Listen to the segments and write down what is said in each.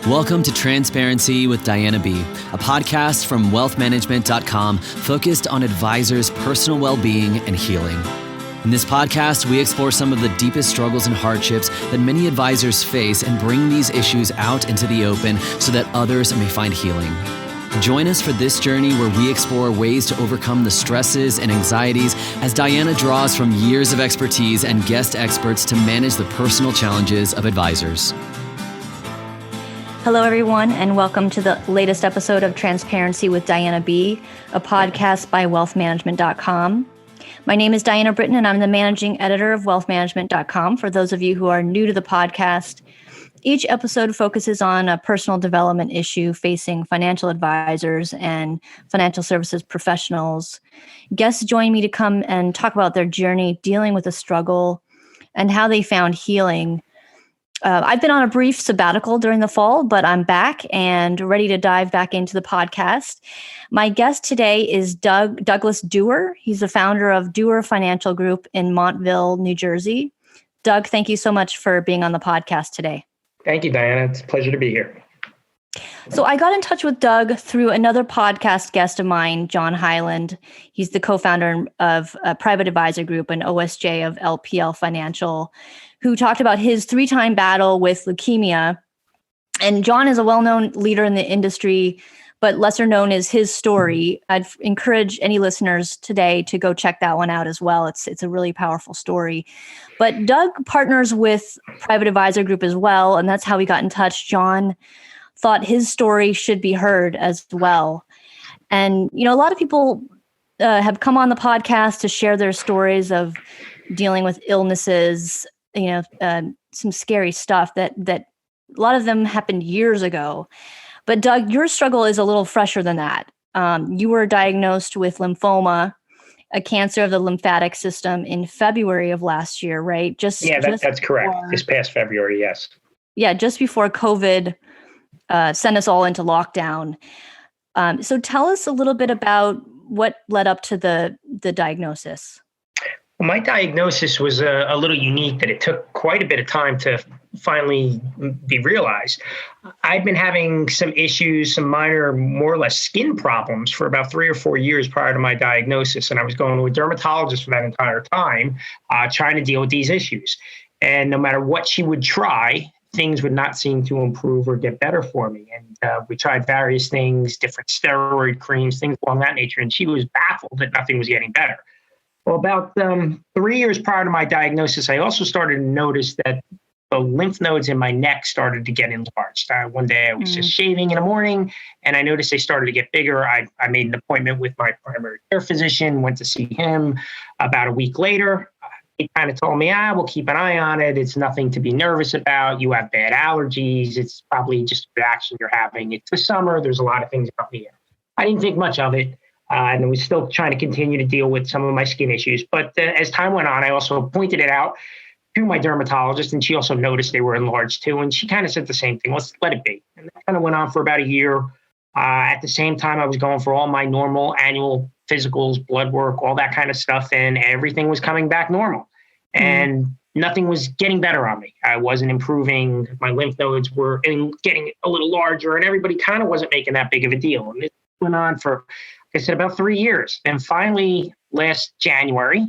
Welcome to Transparency with Diana B., a podcast from wealthmanagement.com focused on advisors' personal well-being and healing. In this podcast, we explore some of the deepest struggles and hardships that many advisors face and bring these issues out into the open so that others may find healing. Join us for this journey where we explore ways to overcome the stresses and anxieties as Diana draws from years of expertise and guest experts to manage the personal challenges of advisors. Hello, everyone, and welcome to the latest episode of Transparency with Diana B., a podcast by wealthmanagement.com. My name is Diana Britton, and I'm the managing editor of wealthmanagement.com. For those of you who are new to the podcast, each episode focuses on a personal development issue facing financial advisors and financial services professionals. Guests join me to come and talk about their journey dealing with a struggle and how they found healing. I've been on a brief sabbatical during the fall, but I'm back and ready to dive back into the podcast. My guest today is Douglas Duerr. He's the founder of Duerr Financial Group in Montville, New Jersey. Doug, thank you so much for being on the podcast today. Thank you, Diana. It's a pleasure to be here. So I got in touch with Doug through another podcast guest of mine, John Hyland. He's the co-founder of a private advisor group, an OSJ of LPL Financial, who talked about his 3-time battle with leukemia. And John is a well-known leader in the industry, but lesser known is his story. I'd encourage any listeners today to go check that one out as well. It's a really powerful story. But Doug partners with Private Advisor Group as well, and that's how we got in touch. John thought his story should be heard as well. And, you know, a lot of people have come on the podcast to share their stories of dealing with illnesses, some scary stuff that a lot of them happened years ago. But Doug, your struggle is a little fresher than that. You were diagnosed with lymphoma, a cancer of the lymphatic system, in February of last year, right? That's correct. This past February, yes. Yeah, just before COVID sent us all into lockdown. So tell us a little bit about what led up to the diagnosis. Well, my diagnosis was a little unique, that it took quite a bit of time to finally be realized. I'd been having some issues, some minor, more or less skin problems for about 3 or 4 years prior to my diagnosis. And I was going to a dermatologist for that entire time, trying to deal with these issues. And no matter what she would try, things would not seem to improve or get better for me. And we tried various things, different steroid creams, things along that nature. And she was baffled that nothing was getting better. Well, about 3 years prior to my diagnosis, I also started to notice that the lymph nodes in my neck started to get enlarged. One day I was just shaving in the morning, and I noticed they started to get bigger. I made an appointment with my primary care physician, went to see him. About a week later, he kind of told me, we'll keep an eye on it. It's nothing to be nervous about. You have bad allergies. It's probably just a reaction you're having. It's the summer. There's a lot of things out here. I didn't think much of it. And I was still trying to continue to deal with some of my skin issues. But as time went on, I also pointed it out to my dermatologist, and she also noticed they were enlarged too. And she kind of said the same thing, let's let it be. And that kind of went on for about a year. At the same time, I was going for all my normal annual physicals, blood work, all that kind of stuff. And everything was coming back normal. And nothing was getting better on me. I wasn't improving. My lymph nodes were getting a little larger, and everybody kind of wasn't making that big of a deal. And it went on for, like I said, about 3 years. And finally, last January,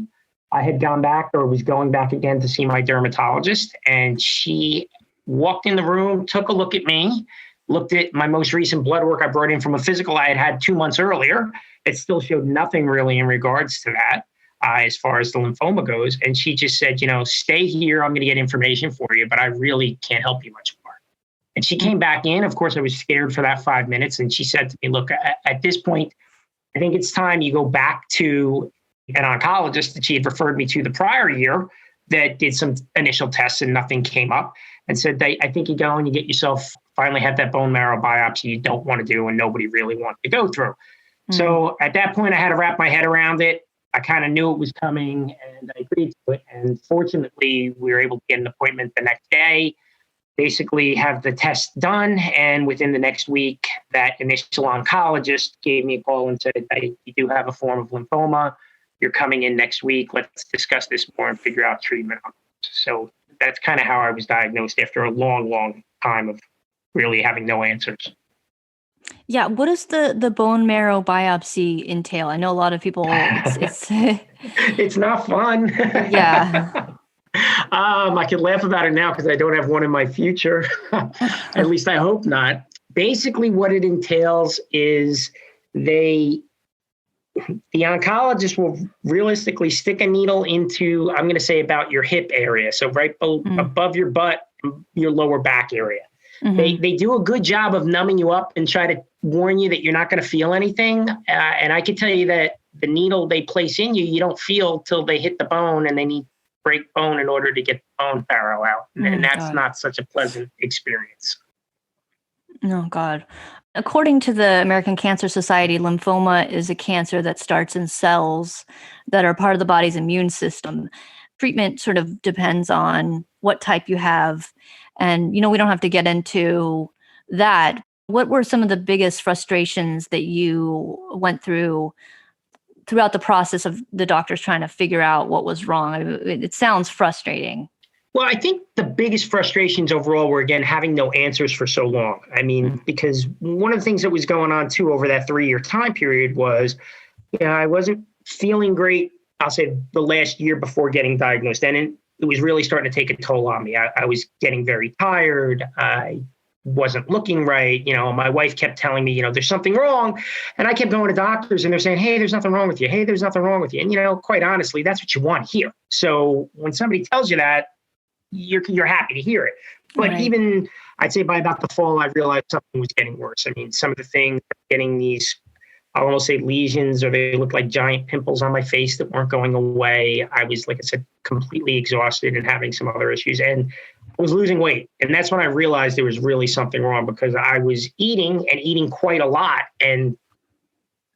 I had gone back, or was going back again, to see my dermatologist. And she walked in the room, took a look at me, looked at my most recent blood work I brought in from a physical I had 2 months earlier. It still showed nothing really in regards to that, as far as the lymphoma goes. And she just said, stay here. I'm going to get information for you, but I really can't help you much more. And she came back in. Of course, I was scared for that 5 minutes. And she said to me, look, at this point, I think it's time you go back to an oncologist that she had referred me to the prior year that did some initial tests and nothing came up, and said, I think you go and you get yourself, finally have that bone marrow biopsy you don't want to do and nobody really wants to go through. So at that point, I had to wrap my head around it. I kind of knew it was coming, and I agreed to it. And fortunately, we were able to get an appointment the next day, basically have the test done. And within the next week, that initial oncologist gave me a call and said, hey, you do have a form of lymphoma. You're coming in next week. Let's discuss this more and figure out treatment. So that's kind of how I was diagnosed after a long, long time of really having no answers. Yeah. What does the bone marrow biopsy entail? I know a lot of people, it's It's not fun. yeah. I can laugh about it now because I don't have one in my future. At least I hope not. Basically, what it entails is the oncologist will realistically stick a needle into, I'm going to say about your hip area. So right above your butt, your lower back area. Mm-hmm. They do a good job of numbing you up and try to warn you that you're not going to feel anything. And I can tell you that the needle they place in you, you don't feel till they hit the bone, and they need to break bone in order to get the bone marrow out. And that's not such a pleasant experience. Oh, God. According to the American Cancer Society, lymphoma is a cancer that starts in cells that are part of the body's immune system. Treatment sort of depends on what type you have. And, we don't have to get into that. What were some of the biggest frustrations that you went through throughout the process of the doctors trying to figure out what was wrong? I mean, it sounds frustrating. Well, I think the biggest frustrations overall were, again, having no answers for so long. I mean, because one of the things that was going on, too, over that 3-year time period was, I wasn't feeling great, I'll say, the last year before getting diagnosed. And it was really starting to take a toll on me. I was getting very tired. I wasn't looking right. My wife kept telling me, there's something wrong. And I kept going to doctors and they're saying, hey, there's nothing wrong with you. Hey, there's nothing wrong with you. And, quite honestly, that's what you want to hear. So when somebody tells you that, you're happy to hear it. But even, I'd say by about the fall, I realized something was getting worse. I mean, some of the things, getting these, I'll almost say lesions, or they look like giant pimples on my face that weren't going away. I was, like I said, completely exhausted and having some other issues. And I was losing weight. And that's when I realized there was really something wrong, because I was eating quite a lot, and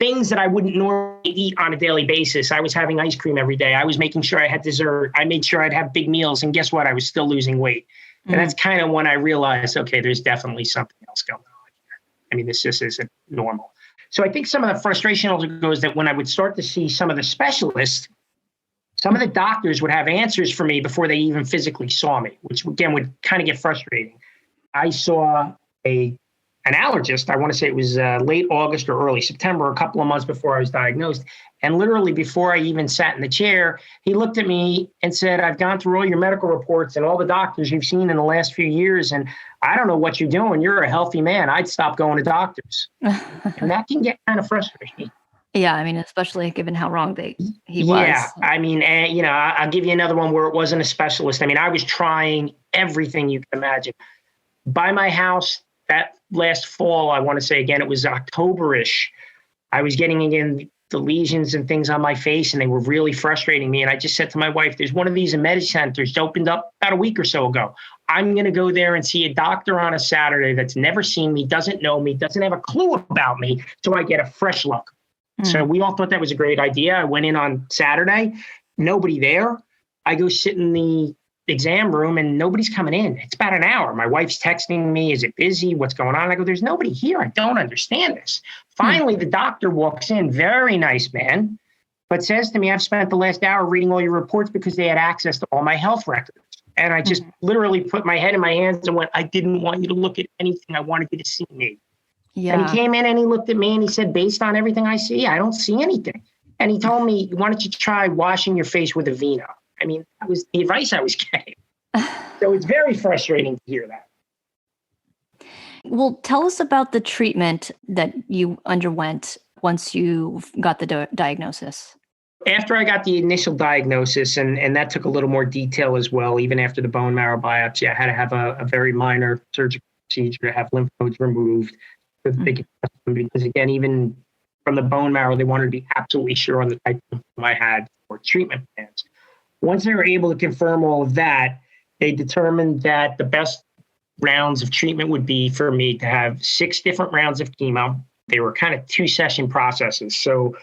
things that I wouldn't normally eat on a daily basis. I was having ice cream every day. I was making sure I had dessert. I made sure I'd have big meals. And guess what? I was still losing weight. And that's kind of when I realized, okay, there's definitely something else going on here. I mean, this just isn't normal. So I think some of the frustration also goes that when I would start to see some of the specialists, some of the doctors would have answers for me before they even physically saw me, which again would kind of get frustrating. I saw an allergist, I want to say it was late August or early September, a couple of months before I was diagnosed. And literally before I even sat in the chair, he looked at me and said, I've gone through all your medical reports and all the doctors you've seen in the last few years, and I don't know what you're doing. You're a healthy man. I'd stop going to doctors. And that can get kind of frustrating. Yeah, I mean, especially given how wrong he was. Yeah, I mean, I'll give you another one where it wasn't a specialist. I mean, I was trying everything you can imagine. By my house, that last fall, I want to say, again, it was October-ish, I was getting, again, the lesions and things on my face, and they were really frustrating me. And I just said to my wife, there's one of these med centers opened up about a week or so ago. I'm going to go there and see a doctor on a Saturday that's never seen me, doesn't know me, doesn't have a clue about me, so I get a fresh look. So we all thought that was a great idea. I went in on Saturday, nobody there. I go sit in the exam room and nobody's coming in. It's about an hour. My wife's texting me, is it busy? What's going on? I go, there's nobody here. I don't understand this. Finally, the doctor walks in, very nice man, but says to me, I've spent the last hour reading all your reports because they had access to all my health records. And I just literally put my head in my hands and went, I didn't want you to look at anything. I wanted you to see me. Yeah. And he came in and he looked at me and he said, based on everything I see, I don't see anything. And he told me, why don't you try washing your face with Aveeno? I mean, that was the advice I was getting. So it's very frustrating to hear that. Well, tell us about the treatment that you underwent once you got the diagnosis. After I got the initial diagnosis, and that took a little more detail as well, even after the bone marrow biopsy, I had to have a very minor surgical procedure to have lymph nodes removed. Because again, even from the bone marrow, they wanted to be absolutely sure on the type of lymphoma I had for treatment plans. Once they were able to confirm all of that, they determined that the best rounds of treatment would be for me to have 6 different rounds of chemo. They were kind of 2-session processes. So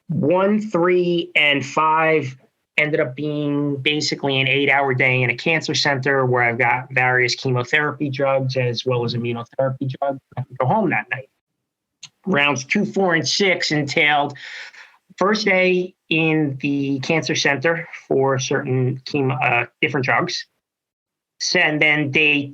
1, 3, and 5 ended up being basically an 8-hour day in a cancer center where I've got various chemotherapy drugs as well as immunotherapy drugs. I could go home that night. Rounds 2, 4, and 6 entailed first day in the cancer center for certain different drugs. And then day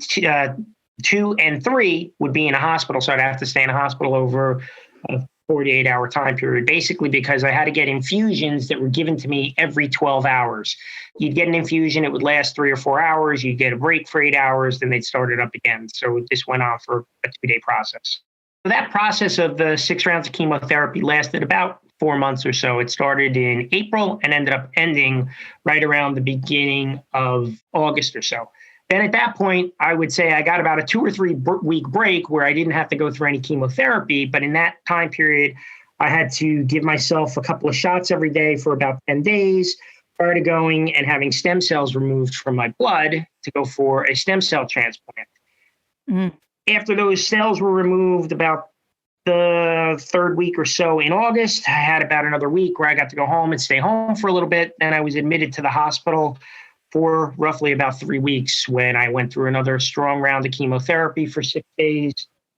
2 and 3 would be in a hospital. So I'd have to stay in a hospital over a 48-hour time period, basically because I had to get infusions that were given to me every 12 hours. You'd get an infusion, it would last 3 or 4 hours. You'd get a break for 8 hours, then they'd start it up again. So this went on for a 2-day process. So that process of the 6 rounds of chemotherapy lasted about 4 months or so. It started in April and ended up ending right around the beginning of August or so. Then at that point, I would say I got about a 2 or 3 week break where I didn't have to go through any chemotherapy. But in that time period, I had to give myself a couple of shots every day for about 10 days prior to going and having stem cells removed from my blood to go for a stem cell transplant. Mm-hmm. After those cells were removed, about the 3rd week or so in August, I had about another week where I got to go home and stay home for a little bit. Then I was admitted to the hospital for roughly about 3 weeks when I went through another strong round of chemotherapy for 6 days.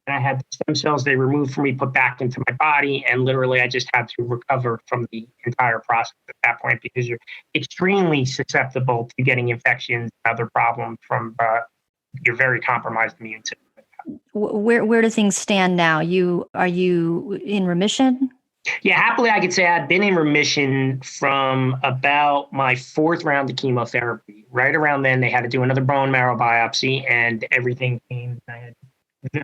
And I had the stem cells they removed from me put back into my body. And literally, I just had to recover from the entire process at that point because you're extremely susceptible to getting infections and other problems from your very compromised immune system. Where do things stand now? Are you in remission? Yeah, happily, I could say I've been in remission from about my 4th round of chemotherapy. Right around then, they had to do another bone marrow biopsy, and everything came. I had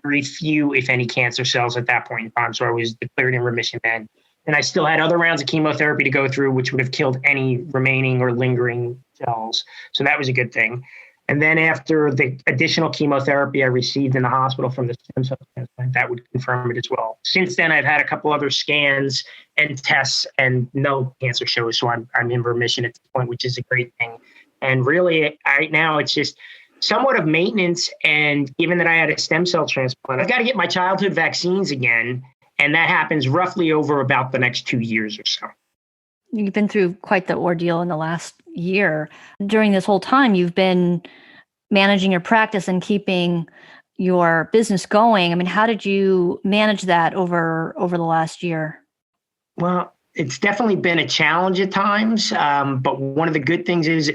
very few, if any, cancer cells at that point in time, so I was declared in remission then. And I still had other rounds of chemotherapy to go through, which would have killed any remaining or lingering cells. So that was a good thing. And then after the additional chemotherapy I received in the hospital from the stem cell transplant, that would confirm it as well. Since then, I've had a couple other scans and tests and no cancer shows. So I'm in remission at this point, which is a great thing. And really, right now, it's just somewhat of maintenance. And given that I had a stem cell transplant, I've got to get my childhood vaccines again. And that happens roughly over about the next 2 years or so. You've been through quite the ordeal in the last year. During this whole time, you've been managing your practice and keeping your business going. I mean, how did you manage that over the last year? Well, it's definitely been a challenge at times. But one of the good things is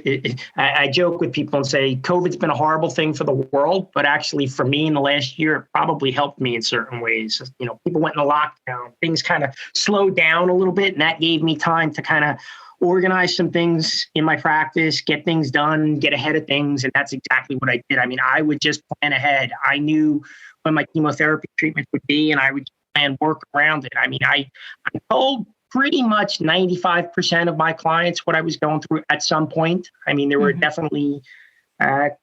I joke with people and say COVID's been a horrible thing for the world, but actually for me in the last year, it probably helped me in certain ways. You know, people went in lockdown, things kind of slowed down a little bit, and that gave me time to kind of organize some things in my practice, get things done, get ahead of things. And that's exactly what I did. I mean, I would just plan ahead. I knew when my chemotherapy treatment would be, and I would plan work around it. I mean, I told pretty much 95% of my clients what I was going through at some point. I mean, there were definitely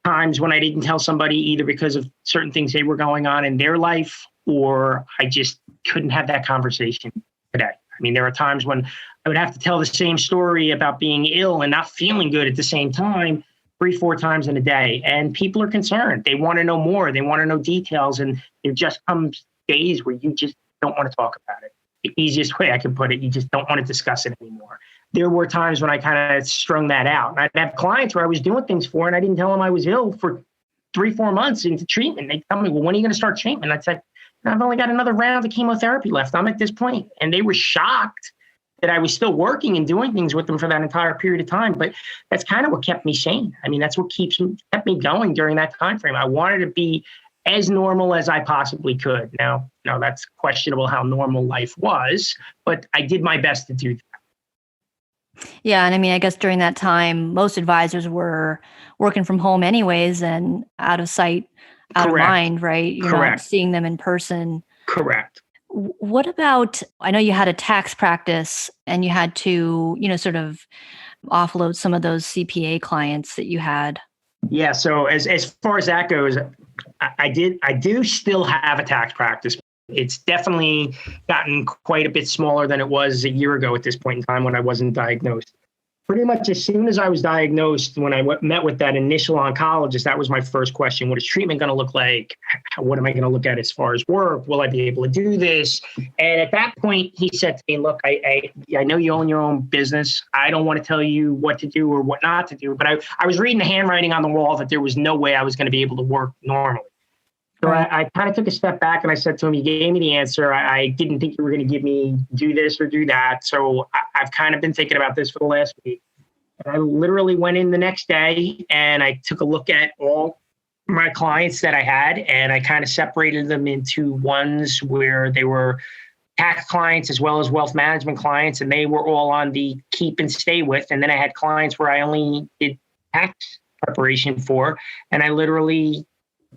times when I didn't tell somebody either because of certain things they were going on in their life, or I just couldn't have that conversation today. I mean, there are times when I would have to tell the same story about being ill and not feeling good at the same time 3-4 times in a day. And people are concerned. They want to know more. They want to know details. And there just comes days where you just don't want to talk about it. The easiest way I can put it, you just don't want to discuss it anymore. There were times when I kind of strung that out. And I'd have clients where I was doing things for, and I didn't tell them I was ill for 3-4 months into treatment. They'd tell me, well, when are you going to start treatment? I'd say, I've only got another round of chemotherapy left. I'm at this point. And they were shocked that I was still working and doing things with them for that entire period of time. But that's kind of what kept me sane. I mean, that's what kept me going during that time frame. I wanted to be as normal as I possibly could. Now, that's questionable how normal life was, but I did my best to do that. Yeah. And I mean, I guess during that time, most advisors were working from home anyways and out of sight, out of mind, right? You're not seeing them in person. Correct. What about, I know you had a tax practice and you had to, sort of offload some of those CPA clients that you had. Yeah. So as far as that goes, I do still have a tax practice. It's definitely gotten quite a bit smaller than it was a year ago at this point in time when I wasn't diagnosed. Pretty much as soon as I was diagnosed, when I met with that initial oncologist, that was my first question. What is treatment going to look like? What am I going to look at as far as work? Will I be able to do this? And at that point, he said to me, look, I know you own your own business. I don't want to tell you what to do or what not to do. But I was reading the handwriting on the wall that there was no way I was going to be able to work normally. So I kind of took a step back and I said to him, you gave me the answer. I didn't think you were going to give me do this or do that. So I've kind of been thinking about this for the last week. And I literally went in the next day and I took a look at all my clients that I had, and I kind of separated them into ones where they were tax clients as well as wealth management clients, and they were all on the keep and stay with. And then I had clients where I only did tax preparation for, and I literally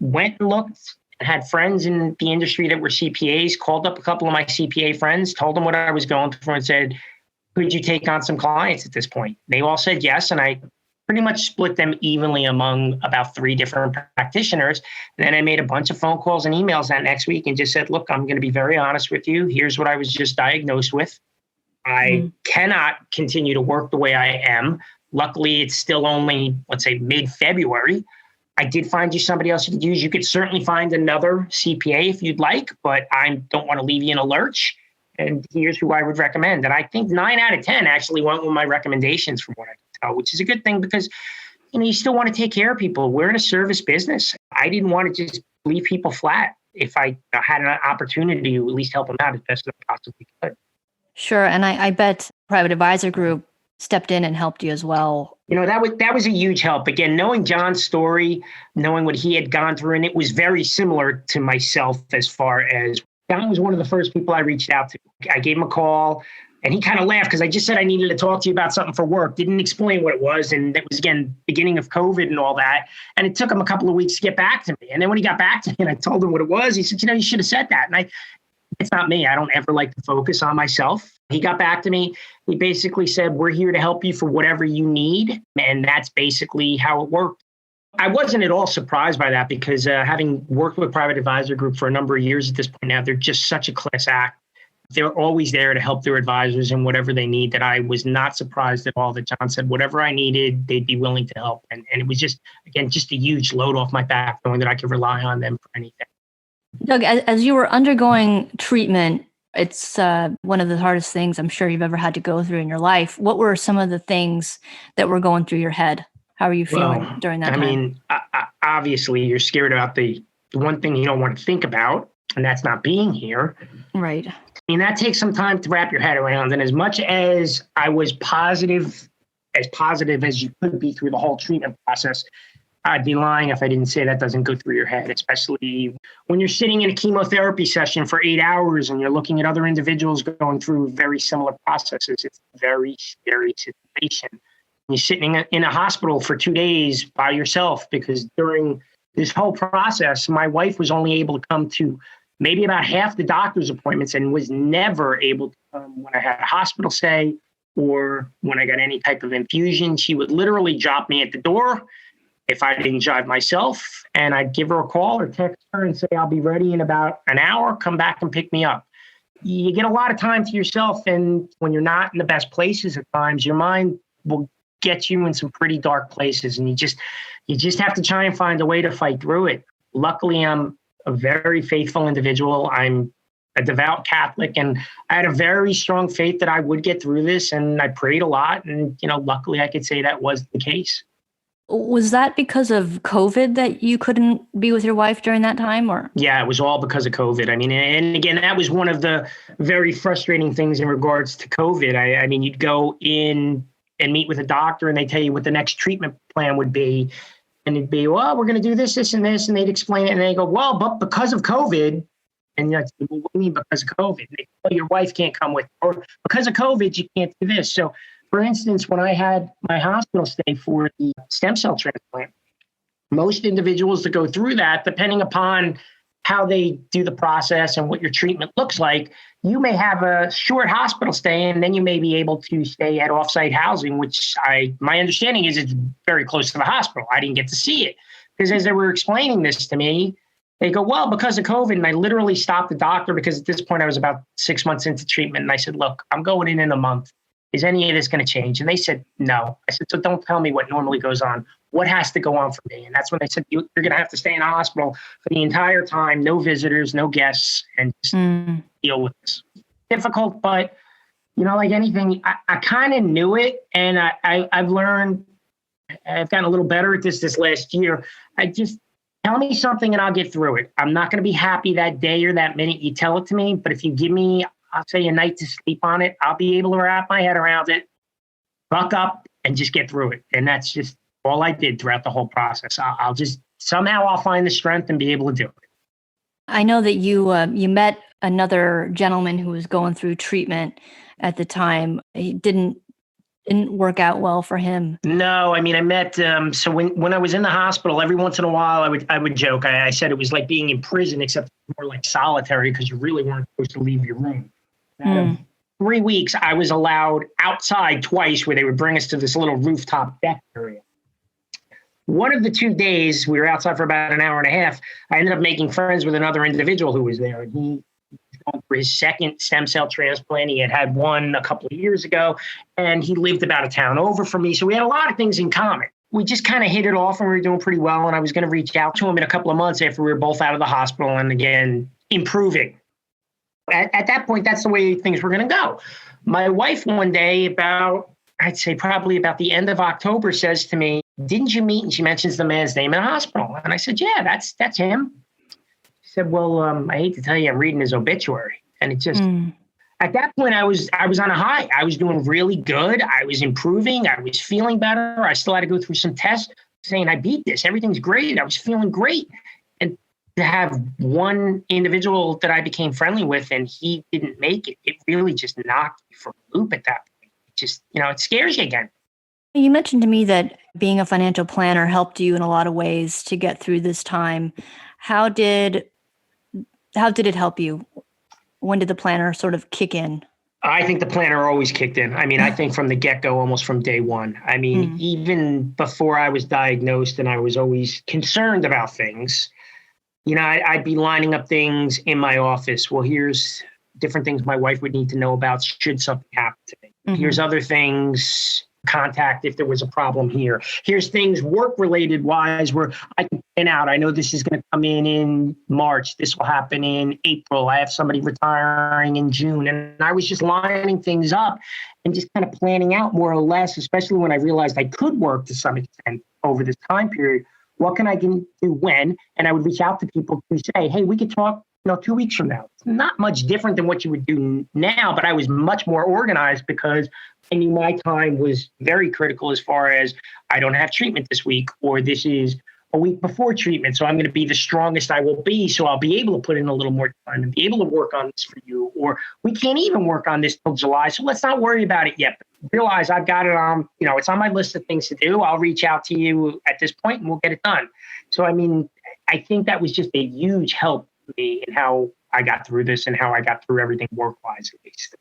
went and looked and had friends in the industry that were CPAs, called up a couple of my CPA friends, told them what I was going through and said, could you take on some clients at this point? They all said yes, and I pretty much split them evenly among about 3 different practitioners. And then I made a bunch of phone calls and emails that next week and just said, look, I'm going to be very honest with you. Here's what I was just diagnosed with. I cannot continue to work the way I am. Luckily, it's still only, let's say, mid-February. I did find you somebody else you could use. You could certainly find another CPA if you'd like, but I don't want to leave you in a lurch. And here's who I would recommend. And I think 9 out of 10 actually went with my recommendations from what I can tell, which is a good thing because, you still want to take care of people. We're in a service business. I didn't want to just leave people flat if I had an opportunity to at least help them out as best as I possibly could. Sure. And I bet Private Advisor Group stepped in and helped you as well. That was a huge help. Again, knowing John's story, knowing what he had gone through, and it was very similar to myself as far as John was one of the first people I reached out to. I gave him a call and he kind of laughed because I just said I needed to talk to you about something for work. Didn't explain what it was. And that was, again, beginning of COVID and all that. And it took him a couple of weeks to get back to me. And then when he got back to me and I told him what it was, he said, you should have said that. And it's not me. I don't ever like to focus on myself. He got back to me. He basically said, we're here to help you for whatever you need. And that's basically how it worked. I wasn't at all surprised by that because having worked with Private Advisor Group for a number of years at this point now, they're just such a class act. They're always there to help their advisors in whatever they need, that I was not surprised at all that John said whatever I needed, they'd be willing to help. And it was just a huge load off my back knowing that I could rely on them for anything. Doug, as you were undergoing treatment, it's one of the hardest things I'm sure you've ever had to go through in your life. What were some of the things that were going through your head? How are you feeling during that time? I mean, obviously, you're scared about the one thing you don't want to think about, and that's not being here. Right. I mean, that takes some time to wrap your head around. And as much as I was positive as you could be through the whole treatment process, I'd be lying if I didn't say that doesn't go through your head, especially when you're sitting in a chemotherapy session for 8 hours and you're looking at other individuals going through very similar processes. It's a very scary situation. You're sitting in a hospital for 2 days by yourself because during this whole process, my wife was only able to come to maybe about half the doctor's appointments and was never able to come when I had a hospital stay or when I got any type of infusion. She would literally drop me at the door if I didn't drive myself, and I'd give her a call or text her and say, I'll be ready in about an hour, come back and pick me up. You get a lot of time to yourself, and when you're not in the best places at times, your mind will get you in some pretty dark places, and you just have to try and find a way to fight through it. Luckily, I'm a very faithful individual. I'm a devout Catholic, and I had a very strong faith that I would get through this, and I prayed a lot, and luckily I could say that was the case. Was that because of COVID that you couldn't be with your wife during that time, or? Yeah, it was all because of COVID. I mean, and again, that was one of the very frustrating things in regards to COVID. I mean, you'd go in and meet with a doctor and they tell you what the next treatment plan would be. And it'd be, well, we're going to do this, this, and this. And they'd explain it. And they go, well, but because of COVID. And you're like, well, what do you mean because of COVID? And they go, well, your wife can't come with, or because of COVID, you can't do this. So, for instance, when I had my hospital stay for the stem cell transplant, most individuals that go through that, depending upon how they do the process and what your treatment looks like, you may have a short hospital stay, and then you may be able to stay at offsite housing, which my understanding is it's very close to the hospital. I didn't get to see it because as they were explaining this to me, they go, well, because of COVID, and I literally stopped the doctor because at this point I was about 6 months into treatment, and I said, look, I'm going in a month. Is any of this going to change? And they said, no. I said, so don't tell me what normally goes on. What has to go on for me? And that's when they said, you're going to have to stay in the hospital for the entire time, no visitors, no guests, and just deal with this. Difficult, but, like anything, I kind of knew it. And I've learned, I've gotten a little better at this last year. I just tell me something and I'll get through it. I'm not going to be happy that day or that minute you tell it to me. But if you give me, I'll say a night to sleep on it, I'll be able to wrap my head around it, buck up, and just get through it. And that's just all I did throughout the whole process. I'll just somehow I'll find the strength and be able to do it. I know that you met another gentleman who was going through treatment at the time. It didn't work out well for him. No, I mean, I met, so when I was in the hospital, every once in a while, I would joke. I said it was like being in prison, except more like solitary, because you really weren't supposed to leave your room. Out of 3 weeks, I was allowed outside twice, where they would bring us to this little rooftop deck area. One of the 2 days, we were outside for about an hour and a half. I ended up making friends with another individual who was there. And he was going for his second stem cell transplant. He had one a couple of years ago, and he lived about a town over from me. So we had a lot of things in common. We just kind of hit it off, and we were doing pretty well. And I was going to reach out to him in a couple of months after we were both out of the hospital and, again, improving. At that point, that's the way things were going to go. My wife one day, I'd say probably about the end of October, says to me, "Didn't you meet?" And she mentions the man's name in the hospital. And I said, "Yeah, that's him." She said, "Well, I hate to tell you, I'm reading his obituary." And it just, at that point, I was on a high. I was doing really good. I was improving. I was feeling better. I still had to go through some tests saying, I beat this. Everything's great. I was feeling great. And to have one individual that I became friendly with and he didn't make it, it really just knocked me for a loop at that point. It just, it scares you again. You mentioned to me that being a financial planner helped you in a lot of ways to get through this time. How did it help you? When did the planner sort of kick in? I think the planner always kicked in. I mean, I think from the get-go, almost from day one. I mean, even before I was diagnosed and I was always concerned about things, I'd be lining up things in my office. Well, here's different things my wife would need to know about should something happen to me. Here's other things, contact if there was a problem here. Here's things work-related wise where I can plan out. I know this is going to come in March. This will happen in April. I have somebody retiring in June. And I was just lining things up and just kind of planning out more or less, especially when I realized I could work to some extent over this time period. What can I do when? And I would reach out to people to say, hey, we could talk 2 weeks from now. It's not much different than what you would do now, but I was much more organized because I knew my time was very critical as far as I don't have treatment this week, or this is a week before treatment. So I'm going to be the strongest I will be. So I'll be able to put in a little more time and be able to work on this for you. Or we can't even work on this till July. So let's not worry about it yet. But realize I've got it on, it's on my list of things to do. I'll reach out to you at this point and we'll get it done. So, I mean, I think that was just a huge help to me in how I got through this and how I got through everything work-wise, at least.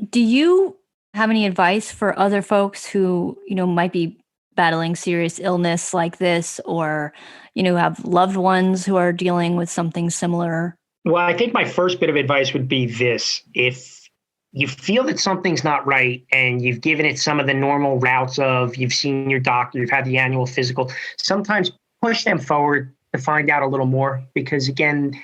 Do you have any advice for other folks who, might be battling serious illness like this, or, have loved ones who are dealing with something similar? Well, I think my first bit of advice would be this. If you feel that something's not right and you've given it some of the normal routes of you've seen your doctor, you've had the annual physical, sometimes push them forward to find out a little more. Because again,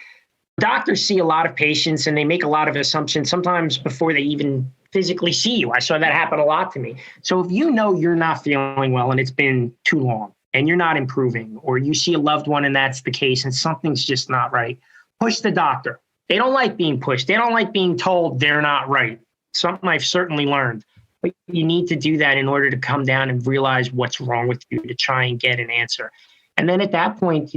doctors see a lot of patients and they make a lot of assumptions sometimes before they even physically see you. I saw that happen a lot to me. So if you're not feeling well and it's been too long and you're not improving, or you see a loved one and that's the case and something's just not right, push the doctor. They don't like being pushed. They don't like being told they're not right. Something I've certainly learned. But you need to do that in order to come down and realize what's wrong with you, to try and get an answer. And then at that point,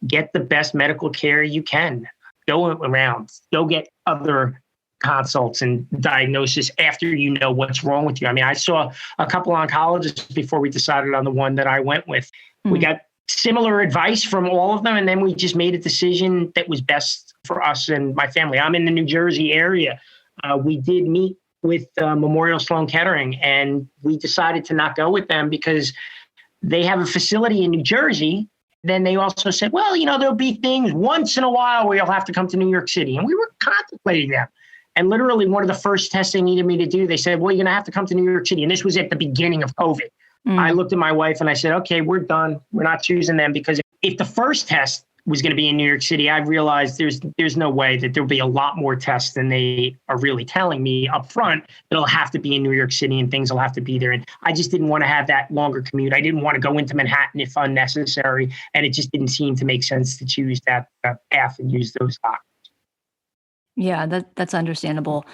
get the best medical care you can. Go around, go get other consults and diagnosis after you know what's wrong with you. I mean, I saw a couple oncologists before we decided on the one that I went with. We got similar advice from all of them, and then we just made a decision that was best for us and my family. I'm in the New Jersey area. We did meet with Memorial Sloan Kettering, and we decided to not go with them because they have a facility in New Jersey. Then they also said, well, there'll be things once in a while where you'll have to come to New York City. And we were contemplating that. And literally one of the first tests they needed me to do, they said, well, you're going to have to come to New York City. And this was at the beginning of COVID. I looked at my wife and I said, okay, we're done. We're not choosing them, because if the first test was going to be in New York City, I realized there's no way that there'll be a lot more tests than they are really telling me up front. It'll have to be in New York City and things will have to be there. And I just didn't want to have that longer commute. I didn't want to go into Manhattan if unnecessary. And it just didn't seem to make sense to choose that path and use those doctors. Yeah, that's understandable.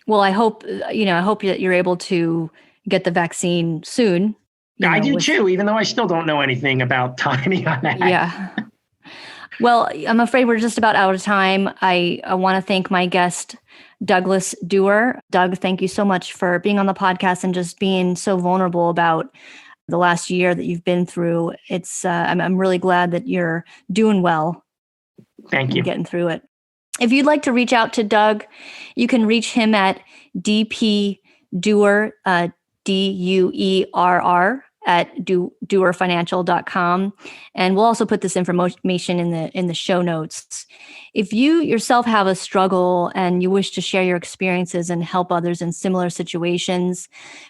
Well, I hope that you're able to get the vaccine soon. I do too, even though I still don't know anything about timing on that. Yeah. Well, I'm afraid we're just about out of time. I want to thank my guest, Douglas Duerr. Doug, thank you so much for being on the podcast and just being so vulnerable about the last year that you've been through. It's I'm really glad that you're doing well. Thank you. Getting through it. If you'd like to reach out to Doug, you can reach him at dpduerr, DUERR, at duerrfinancial.com. And we'll also put this information in the show notes. If you yourself have a struggle and you wish to share your experiences and help others in similar situations,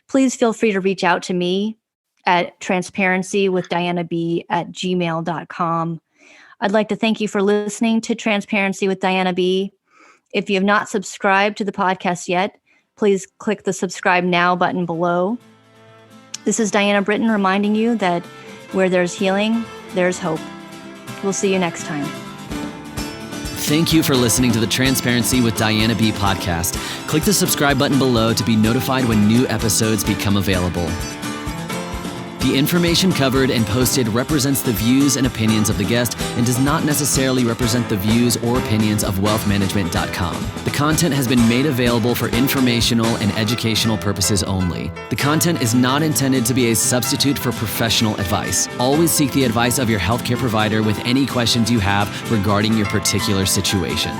please feel free to reach out to me at transparencywithdianab@gmail.com. I'd like to thank you for listening to Transparency with Diana B. If you have not subscribed to the podcast yet, please click the subscribe now button below. This is Diana Britton reminding you that where there's healing, there's hope. We'll see you next time. Thank you for listening to the Transparency with Diana B podcast. Click the subscribe button below to be notified when new episodes become available. The information covered and posted represents the views and opinions of the guest and does not necessarily represent the views or opinions of wealthmanagement.com. The content has been made available for informational and educational purposes only. The content is not intended to be a substitute for professional advice. Always seek the advice of your healthcare provider with any questions you have regarding your particular situation.